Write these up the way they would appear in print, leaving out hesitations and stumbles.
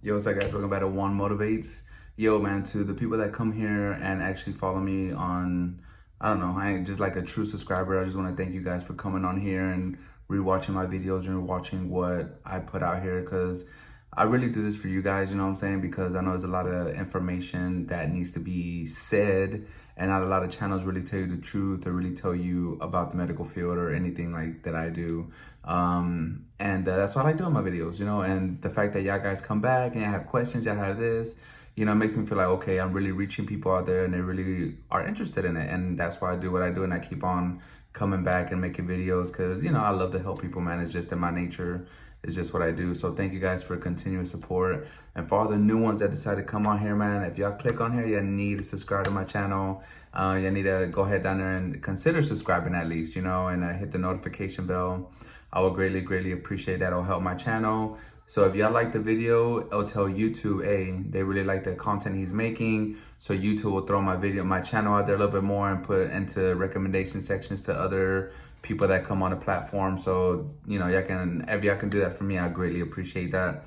Yo, what's up, guys? Welcome back to One Motivates. Yo, man, to the people that come here and actually follow me on, I don't know, I ain't just like a true subscriber. I just want to thank you guys for coming on here and rewatching my videos and rewatching what I put out here, because I really do this for you guys, you know what I'm saying? Because I know there's a lot of information that needs to be said, and not a lot of channels really tell you the truth or really tell you about the medical field or anything like that I do. And that's what I do in my videos, you know, and the fact that y'all guys come back and y'all have questions, y'all have this, you know, it makes me feel like, okay, I'm really reaching people out there and they really are interested in it. And that's why I do what I do. And I keep on coming back and making videos because, you know, I love to help people, man. It's just in my nature. It's just what I do. So thank you guys for continuous support. And for all the new ones that decided to come on here, man, if y'all click on here, you need to subscribe to my channel. You need to go ahead down there and consider subscribing at least, you know, and hit the notification bell. I would greatly appreciate that. It'll help my channel. So if y'all like the video, it'll tell YouTube, hey, they really like the content he's making. So YouTube will throw my channel out there a little bit more and put into recommendation sections to other people that come on the platform. So, you know, if y'all can do that for me, I greatly appreciate that.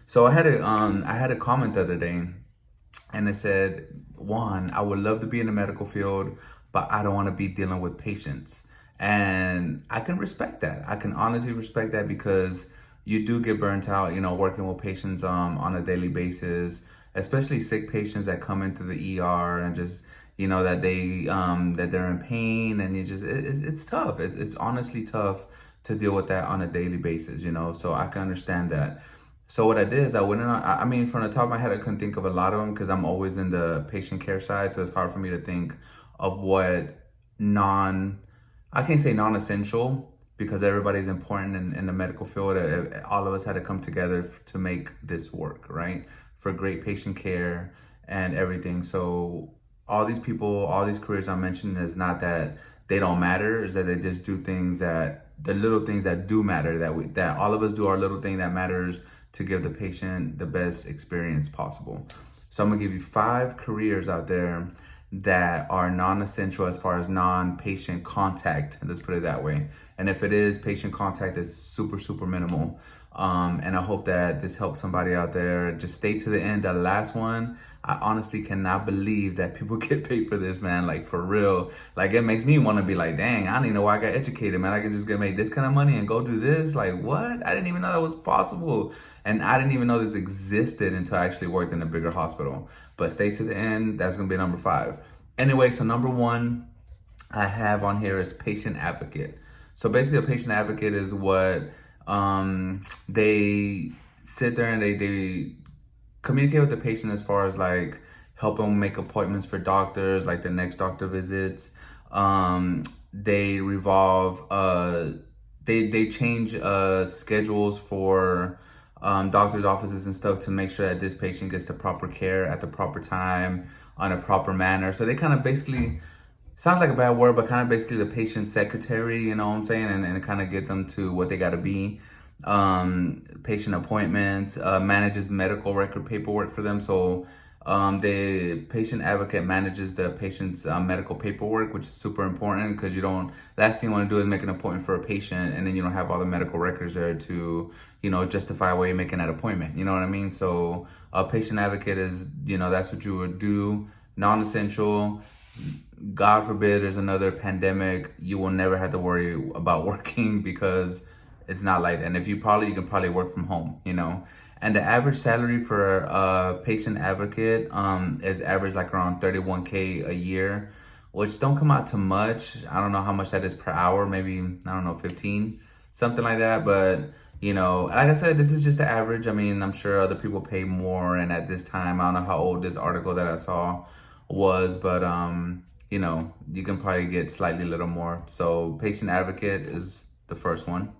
So I had a comment the other day, and it said, Juan, I would love to be in the medical field, but I don't want to be dealing with patients. And I can respect that. I can honestly respect that, because you do get burnt out, you know, working with patients on a daily basis, especially sick patients that come into the ER and just, you know, that they're in pain, and it's tough. It's honestly tough to deal with that on a daily basis, you know. So I can understand that. So what I did is I went in I mean, from the top of my head, I couldn't think of a lot of them because I'm always in the patient care side. So it's hard for me to think of what I can't say non-essential, because everybody's important in the medical field. All of us had to come together to make this work, right? For great patient care and everything. So all these people, all these careers I'm mentioning, is not that they don't matter, is that they just do the little things that do matter, that all of us do our little thing that matters to give the patient the best experience possible. So I'm gonna give you 5 careers out there that are non-essential as far as non-patient contact, let's put it that way. And if it is patient contact, it's super minimal. And I hope that this helps somebody out there. Just stay to the end. The last one, I honestly cannot believe that people get paid for this, man. Like, for real. Like, it makes me want to be like, dang, I don't even know why I got educated, man. I can just get made this kind of money and go do this. Like, what? I didn't even know that was possible. And I didn't even know this existed until I actually worked in a bigger hospital. But stay to the end. That's going to be number 5. Anyway, so number 1 I have on here is patient advocate. So basically, a patient advocate is what they sit there and they communicate with the patient as far as like help them make appointments for doctors, like the next doctor visits. They change schedules for doctor's offices and stuff to make sure that this patient gets the proper care at the proper time on a proper manner. So they kind of basically, sounds like a bad word, but kind of basically the patient's secretary, you know what I'm saying? And kind of get them to what they got to be. Patient appointments, manages medical record paperwork for them. So the patient advocate manages the patient's medical paperwork, which is super important, because last thing you want to do is make an appointment for a patient and then you don't have all the medical records there to, you know, justify why you're making that appointment. You know what I mean? So a patient advocate is, you know, that's what you would do. Non-essential. God forbid there's another pandemic, you will never have to worry about working, because it's not like that. And if you can probably work from home, you know. And the average salary for a patient advocate is average like around $31K a year, which don't come out to much. I don't know how much that is per hour, maybe, I don't know, 15, something like that. But, you know, like I said, this is just the average. I mean, I'm sure other people pay more. And at this time, I don't know how old this article that I saw was, but you know, you can probably get slightly a little more. So patient advocate is the first one.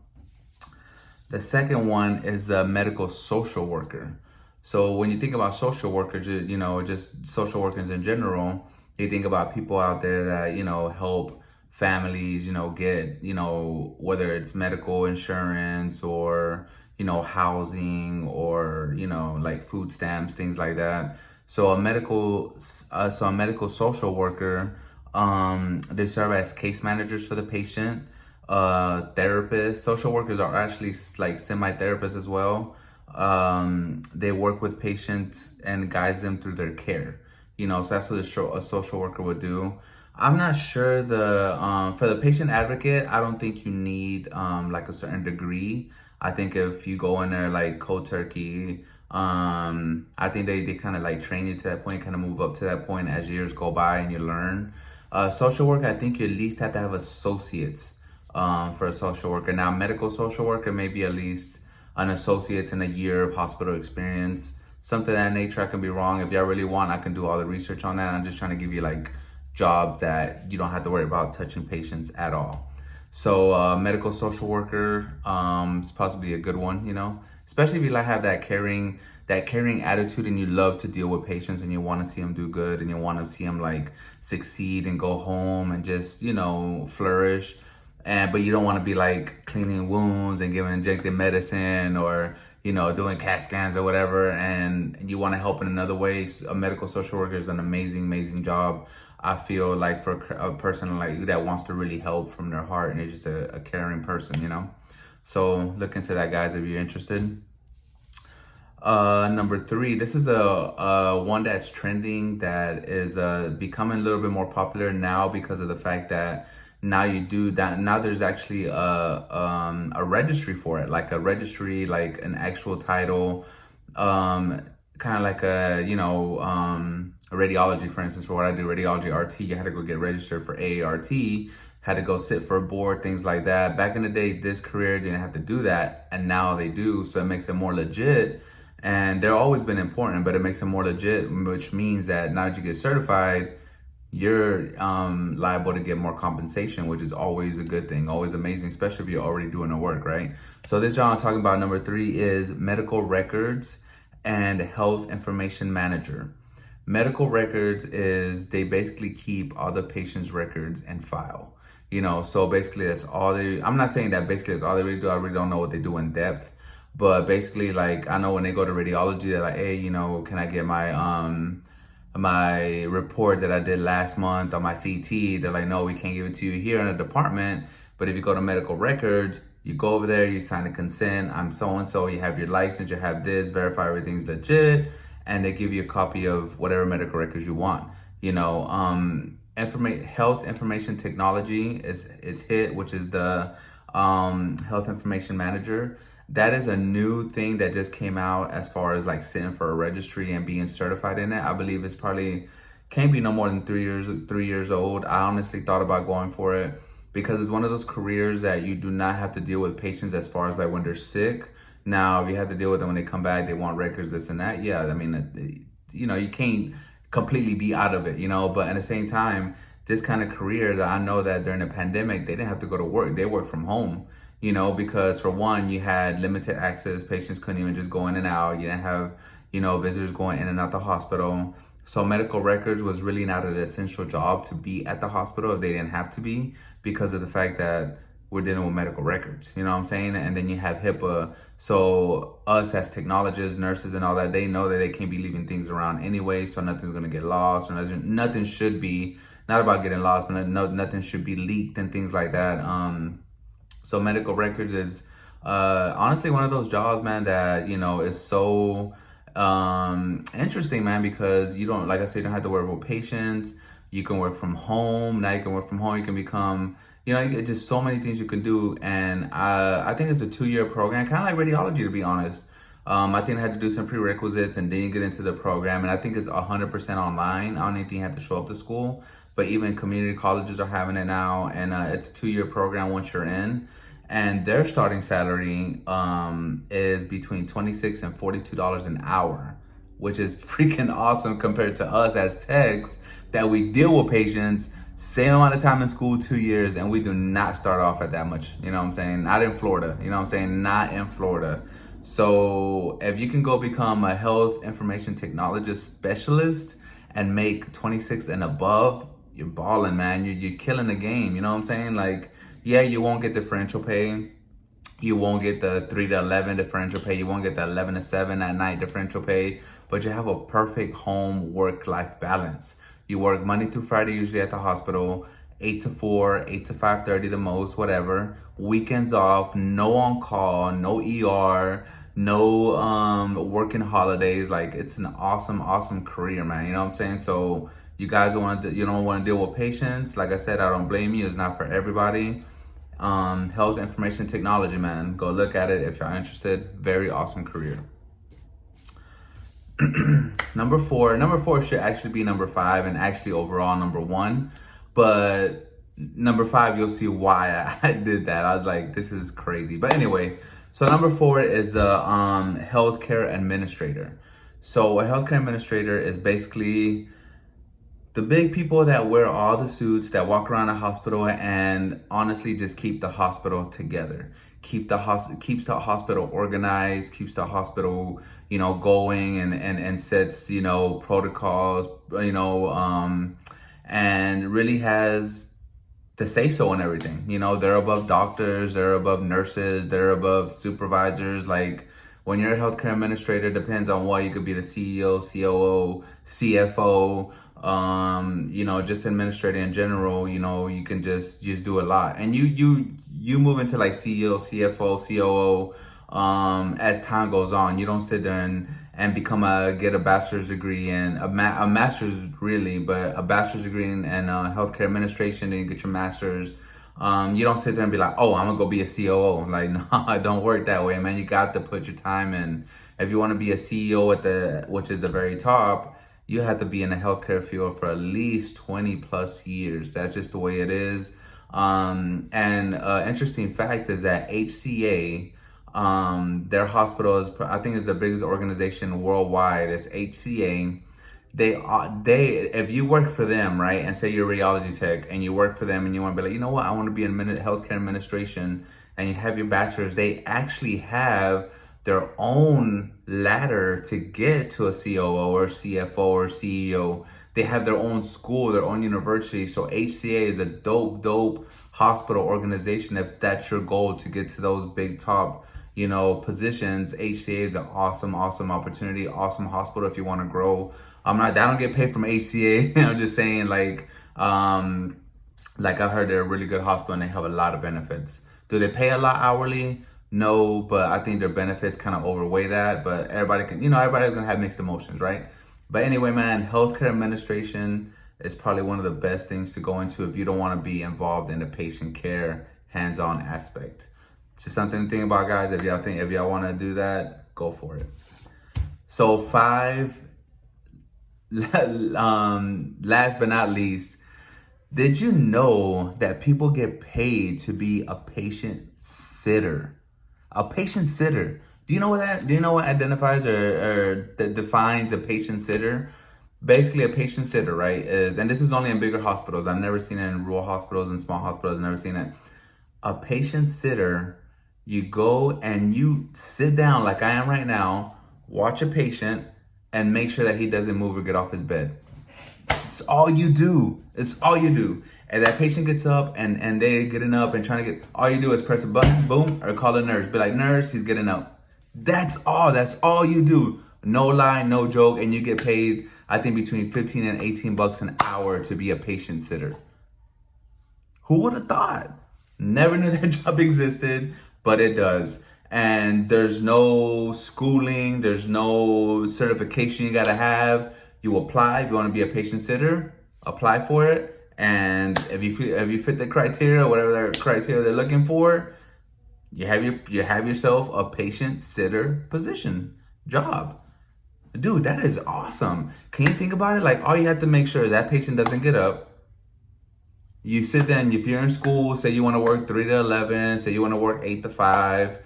The second one is a medical social worker. So when you think about social workers, you know, just social workers in general, you think about people out there that, you know, help families, you know, get, you know, whether it's medical insurance or, you know, housing or, you know, like food stamps, things like that. So a medical social worker, they serve as case managers for the patient. Therapists, social workers are actually like semi-therapists as well. they work with patients and guides them through their care. So that's what a social worker would do. I'm not sure for the patient advocate, I don't think you need like a certain degree. I think if you go in there like cold turkey, I think they kind of like train you to that point, kind of move up to that point as years go by and you learn. Social work, I think you at least have to have associates for a social worker. Now, medical social worker, maybe at least an associate's in a year of hospital experience, something of that nature. I can be wrong. If y'all really want, I can do all the research on that. I'm just trying to give you like jobs that you don't have to worry about touching patients at all. So medical social worker is possibly a good one, especially if you like have that caring attitude and you love to deal with patients and you want to see them do good and you want to see them like succeed and go home and just, flourish. But you don't want to be like cleaning wounds and injecting medicine or, doing CAT scans or whatever. And you want to help in another way. A medical social worker is an amazing, amazing job. I feel like for a person like you that wants to really help from their heart and they're just a caring person, So look into that, guys, if you're interested. Number 3, this is a one that's trending that is becoming a little bit more popular now because of the fact that now there's actually a registry for it, like a registry, like an actual title, kind of like a radiology, for instance. For what I do, radiology RT, you had to go get registered for AART, had to go sit for a board, things like that. Back in the day, this career didn't have to do that, and now they do, so it makes it more legit. And they're always been important, but it makes it more legit, which means that now that you get certified, you're liable to get more compensation, which is always a good thing, always amazing, especially if you're already doing the work, right? So this job I'm talking about, number 3, is medical records and health information manager. Medical records is they basically keep all the patient's records and file. So basically that's all I'm not saying that basically that's all they really do. I really don't know what they do in depth. But basically, like, I know when they go to radiology, they're like, hey, can I get my report that I did last month on my CT? They're like, no, we can't give it to you here in the department. But if you go to medical records, you go over there, you sign a consent. I'm so-and-so, you have your license, you have this, verify everything's legit. And they give you a copy of whatever medical records you want. Health information technology is HIT, which is the health information manager. That is a new thing that just came out as far as like sitting for a registry and being certified in it. I believe it's probably can't be no more than 3 years old. I honestly thought about going for it because it's one of those careers that you do not have to deal with patients as far as like when they're sick. Now, if you have to deal with them when they come back, they want records, this and that. Yeah, I mean, you can't completely be out of it, but at the same time, this kind of career that I know that during the pandemic, they didn't have to go to work. They work from home. Because for one, you had limited access. Patients couldn't even just go in and out. You didn't have, visitors going in and out the hospital. So medical records was really not an essential job to be at the hospital if they didn't have to be because of the fact that we're dealing with medical records. You know what I'm saying? And then you have HIPAA. So us as technologists, nurses and all that, they know that they can't be leaving things around anyway. So nothing's going to get lost or nothing should be, not about getting lost, but nothing should be leaked and things like that. So medical records is honestly one of those jobs, man, that, is so interesting, man, because you don't, like I said, you don't have to work with patients. You can work from home. Now you can work from home. You can become, just so many things you can do. And I think it's a 2-year program, kind of like radiology, to be honest. I think I had to do some prerequisites and then you get into the program. And I think it's 100% online. I don't even think you have to show up to school. But even community colleges are having it now. And it's a 2-year program once you're in. And their starting salary is between $26 and $42 an hour, which is freaking awesome compared to us as techs that we deal with patients, same amount of time in school, 2 years, and we do not start off at that much. You know what I'm saying? Not in Florida. You know what I'm saying? Not in Florida. So if you can go become a health information technologist specialist and make 26 and above, you're balling, man. You're killing the game. You know what I'm saying? Like, yeah, you won't get differential pay. You won't get the 3 to 11 differential pay. You won't get the 11 to 7 at night differential pay. But you have a perfect home work-life balance. You work Monday through Friday, usually at the hospital, 8 to 4, 8 to 5:30 the most, whatever. Weekends off, no on call, no ER, no working holidays. Like, it's an awesome career, man. You know what I'm saying? So you guys don't want to deal with patients. Like I said, I don't blame you. It's not for everybody. Health information technology, man. Go look at it if you're interested. Very awesome career. Number four should actually be number 5 and actually overall number 1. But number 5, you'll see why I did that. I was like, this is crazy. But anyway, so number 4 is a healthcare administrator. So a healthcare administrator is basically the big people that wear all the suits, that walk around a hospital and honestly just keep the hospital together. Keeps the hospital organized, keeps the hospital, going and sets, protocols, and really has the say so and everything. They're above doctors, they're above nurses, they're above supervisors. Like, when you're a healthcare administrator, depends on what. You could be the CEO, COO, CFO, just administrator in general. You can just do a lot. And you move into like CEO, CFO, COO as time goes on. You don't sit there and get a bachelor's degree and a master's really, but a bachelor's degree in healthcare administration, and you get your master's. You don't sit there and be like, oh, I'm gonna go be a COO. Like, no, it don't work that way, man. You got to put your time in. If you want to be a CEO which is the very top, you have to be in the healthcare field for at least 20 plus years. That's just the way it is. Interesting fact is that HCA, their hospital I think is the biggest organization worldwide. It's HCA. They if you work for them, right, and say you're a radiology tech and you work for them and you want to be like, you know what, I want to be in healthcare administration, and you have your bachelor's, they actually have their own ladder to get to a COO or CFO or CEO. They have their own school, their own university. So HCA is a dope hospital organization. If that's your goal, to get to those big top positions, HCA is an awesome opportunity, awesome hospital if you want to grow. I don't get paid from HCA. I'm just saying, like I heard they're a really good hospital and they have a lot of benefits. Do they pay a lot hourly? No, but I think their benefits kind of overweigh that. But everybody's gonna have mixed emotions, right? But anyway, man, healthcare administration is probably one of the best things to go into if you don't want to be involved in the patient care hands-on aspect. Just something to think about, guys. If y'all want to do that, go for it. So 5, last but not least, did you know that people get paid to be a patient sitter? A patient sitter. Do you know what identifies or that defines a patient sitter? Basically, a patient sitter, right, and this is only in bigger hospitals. I've never seen it in rural hospitals and small hospitals. I've never seen it. A patient sitter, you go and you sit down like I am right now, watch a patient, and make sure that he doesn't move or get off his bed. It's all you do. And that patient gets up and they're getting up and trying to get, all you do is press a button, boom, or call a nurse. Be like, nurse, he's getting up. That's all you do. No lie, no joke. And you get paid, I think, between 15 and 18 bucks an hour to be a patient sitter. Who would have thought? Never knew that job existed, but it does. And there's no schooling, there's no certification you gotta have. You apply. If you want to be a patient sitter, apply for it. And if you fit the criteria, whatever criteria they're looking for, you have yourself a patient sitter position job. Dude, that is awesome. Can you think about it? Like, all you have to make sure is that patient doesn't get up. You sit there, and if you're in school, say you want to work 3 to 11, say you want to work 8 to 5,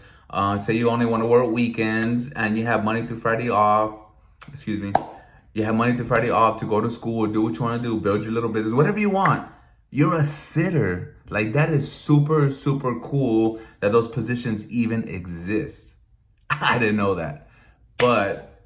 say you only want to work weekends, and you have Monday through Friday off. You have Monday through Friday off to go to school, do what you want to do, build your little business, whatever you want. You're a sitter. Like, that is super cool that those positions even exist. I didn't know that. But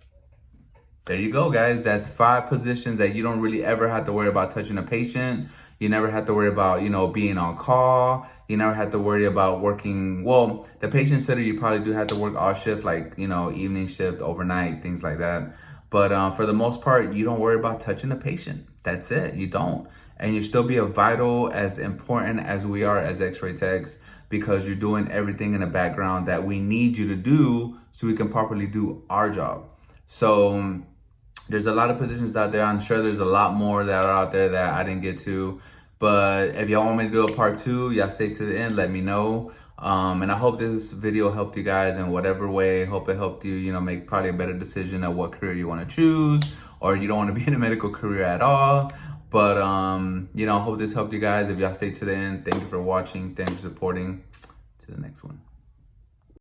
there you go, guys. That's 5 positions that you don't really ever have to worry about touching a patient. You never have to worry about, being on call. You never have to worry about working. Well, the patient sitter, you probably do have to work all shift, like, evening shift, overnight, things like that. But for the most part, you don't worry about touching a patient. That's it. You don't. And you still be as vital, as important as we are as x-ray techs. because you're doing everything in the background that we need you to do so we can properly do our job. So there's a lot of positions out there. I'm sure there's a lot more that are out there that I didn't get to. But if y'all want me to do a part 2, y'all stay to the end, let me know. And I hope this video helped you guys in whatever way. Hope it helped you, make probably a better decision of what career you want to choose, or you don't want to be in a medical career at all. But, I hope this helped you guys. If y'all stay to the end, thank you for watching. Thank you for supporting. To the next one.